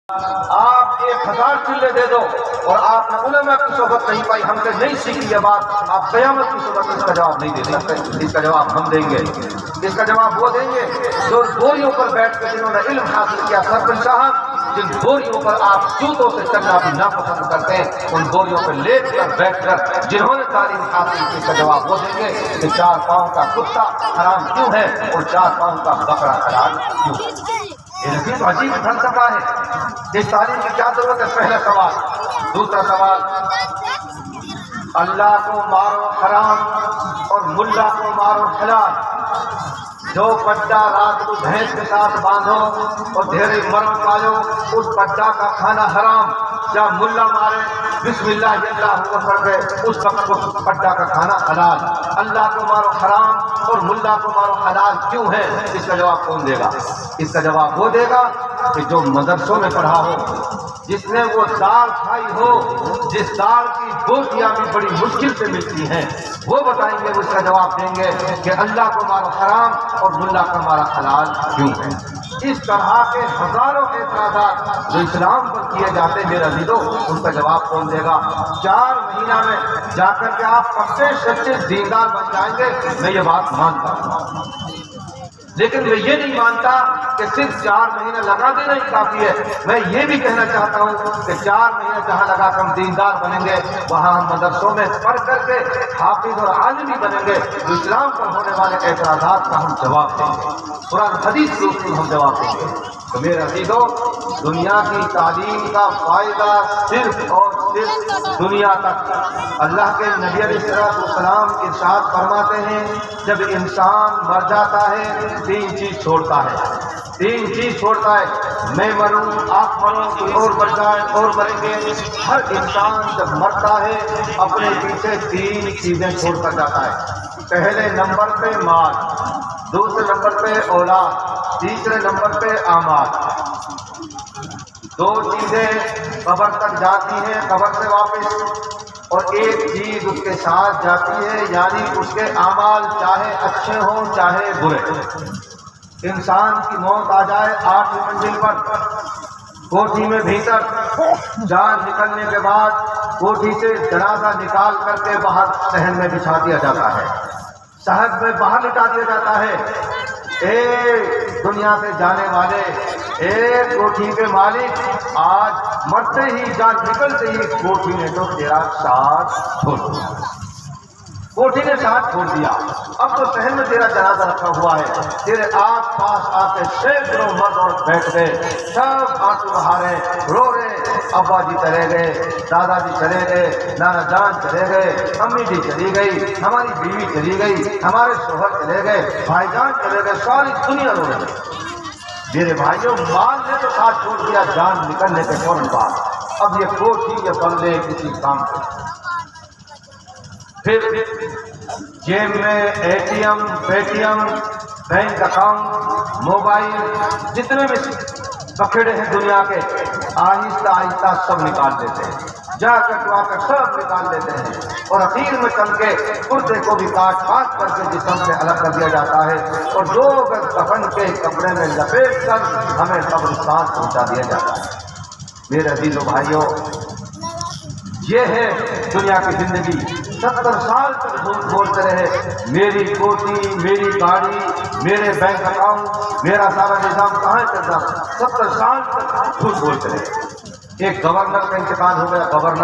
آپ 1000 چلے دے دو اور آپ نے علماء کی صحبت نہیں پائی، ہم سے نہیں سیکھی یہ بات، آپ قیامت کی صحبت اس کا جواب نہیں دے سکتے۔ اس کا جواب ہم دیں گے، اس کا جواب وہ دیں گے جو بوریوں پر بیٹھ کر جنہوں نے علم حاصل کیا۔ سرپنچ صاحب، جن بوریوں پر آپ جوتوں سے چلنا بھی ناپسند کرتے ہیں، ان بوریوں پر لیٹ کر بیٹھ کر جنہوں نے تعلیم حاصل کی، اس کا جواب وہ دیں گے کہ 4 پاؤں کا کتا حرام کیوں ہے اور 4 پاؤں کا بکرا حلال کیوں ہے۔ یہ تو عجیب فلسفہ ہے، اس تعلیم کی کیا ضرورت ہے؟ پہلا سوال۔ دوسرا سوال، اللہ کو مارو حرام اور ملا کو مارو حلال۔ جو پڈا رات کو بھینس کے ساتھ باندھو اور ڈھیرے مرم پالو، اس پڈا کا کھانا حرام۔ یا ملا مارے بسم اللہ اللہ پڑھ گئے، اس وقت اس پڈا کا کھانا حلال۔ اللہ کو مارو حرام اور ملا کو مارو حلال کیوں ہے؟ اس کا جواب کون دے گا؟ اس کا جواب وہ دے گا کہ جو مدرسوں میں پڑھا ہو، جس نے وہ دال کھائی ہو، جس دال کی بوٹیاں بھی بڑی مشکل سے ملتی ہیں، وہ بتائیں گے، وہ اس کا جواب دیں گے کہ اللہ کو مارو حرام اور ملا کو مارا حلال کیوں ہے۔ اس طرح کے ہزاروں اعتراضات جو اسلام پر کیے جاتے ہیں، میرا عزیزو، ان کا جواب کون دے گا؟ 4 مہینہ میں جا کر کے آپ پکے سچے دیندار بن جائیں گے، میں یہ بات مانتا ہوں، لیکن میں یہ نہیں مانتا کہ صرف 4 مہینے لگا دینا ہی کافی ہے۔ میں یہ بھی کہنا چاہتا ہوں کہ 4 مہینے جہاں لگا کر ہم دیندار بنیں گے، وہاں ہم مدرسوں میں پڑھ کر کے حافظ اور عالم بھی بنیں گے، تو اسلام پر ہونے والے اعتراضات کا ہم جواب دیں گے، قرآن حدیث کے اصول ہم جواب دیں گے۔ تو میرے عزیزو، دنیا کی تعلیم کا فائدہ صرف اور صرف دنیا تک۔ اللہ کے نبی علیہ السلام ارشاد فرماتے ہیں، جب انسان مر جاتا ہے 3 چیز چھوڑتا ہے، 3 چیز چھوڑتا ہے۔ میں مروں، آپ مروں، کوئی اور مر جائے اور مریں گے۔ ہر انسان جب مرتا ہے اپنے پیچھے 3 چیزیں چھوڑ کر جاتا ہے۔ پہلے نمبر پہ مال، دوسرے نمبر پہ اولاد، تیسرے نمبر پہ اعمال۔ 2 چیزیں قبر تک جاتی ہیں، قبر سے واپس، اور 1 چیز اس کے ساتھ جاتی ہے، یعنی اس کے اعمال چاہے اچھے ہوں چاہے برے۔ انسان کی موت آ جائے 8ویں منزل پر، کوٹھی میں بھیتر، جان نکلنے کے بعد کوٹھی سے جنازہ نکال کر کے باہر صحن میں بچھا دیا جاتا ہے، صحن میں باہر لٹا دیا جاتا ہے۔ اے دنیا سے جانے والے، اے کوٹھی کے مالک، آج مرتے ہی، جان نکلتے ہی کوٹھی نے تو تیرا ساتھ چھوڑ دیا، کوٹھی نے ساتھ چھوڑ دیا، اب تو صحن میں تیرا جنازہ رکھا ہوا ہے۔ تیرے آس پاس آ کے سینکڑوں مرد اور بیٹھ گئے، سب آنسو بہا رہے، رو رہے، ابا جی چلے گئے، دادا جی چلے گئے، نانا جان چلے گئے، امی جی چلی گئی، ہماری بیوی چلی گئی، ہمارے شوہر چلے گئے، بھائی جان چلے گئے، ساری دنیا رو رہی ہے۔ میرے بھائیوں، مال نے تو ساتھ چھوڑ دیا جان نکلنے کے فوراً بعد، اب یہ کوٹھی یہ بنگلے کسی کام کے۔ پھر جیب میں ATM، PayTM، bank account, mobile, جتنے بھی بکھڑے ہیں دنیا کے، آہستہ آہستہ سب نکال دیتے ہیں، جا کٹوا کر سب نکال دیتے ہیں، اور اخیر میں چل کے کردے کو بھی کاٹ کاٹ کر کے جسم سے الگ کر دیا جاتا ہے، اور 2 گز کفن کے کپڑے میں لپیٹ کر ہمیں قبرستان پہنچا دیا جاتا ہے۔ میرے عزیزو بھائیوں، یہ ہے دنیا کی زندگی۔ 70 سال تک جھوٹ بولتے رہے، میری کوٹھی، میری گاڑی، میرے بینک اکاؤنٹ، میرا سارا نظام کہاں چل رہا، 70 سال تک جھوٹ بولتے رہے۔ ایک گورنر کا انتقال ہو گیا، گورنر